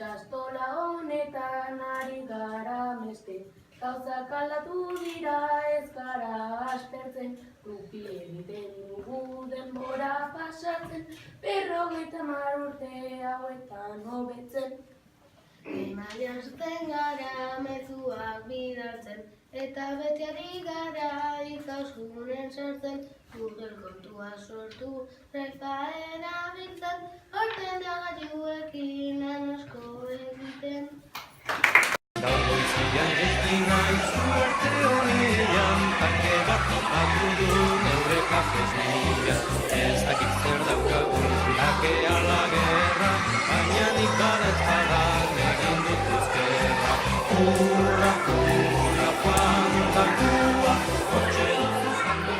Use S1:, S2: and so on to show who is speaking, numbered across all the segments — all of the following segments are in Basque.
S1: Ikastola honetan ari gara meste, gauzak aldatu dira ez gara aspertzen, rupi egiten dugu denbora pasatzen, 50 urte hauetan hobetzen. Emaian zuten gara mezuak bidaltzen, eta beti ari gara ikasgunen sartzen, Google kontua sortu, Refa erabiltzen, ordenagailuekin asko egiten.
S2: Gaur goizian jeki naiz uarte honean, tanke bat topatu du neure kafez nila. Ez dakit zer daukagun, lake ala gerra, baina nik bada ez bada egin dut ezkerra. Hurra, hurra, fantakua, hortxe duzu zango.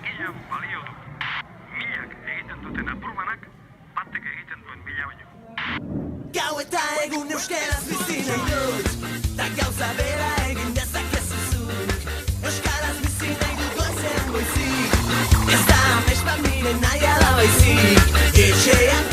S3: Gehiago balio du. Milak egiten duten apurmanak, batek egiten duen mila baino.
S4: Gau eta egun euskaraz bizi nahi dut, ta gauza bera egin dezakezu zuk. Euskaraz bizi nahi dut goizean goizik, ez da amespan miren nahi ala baizik. Etxean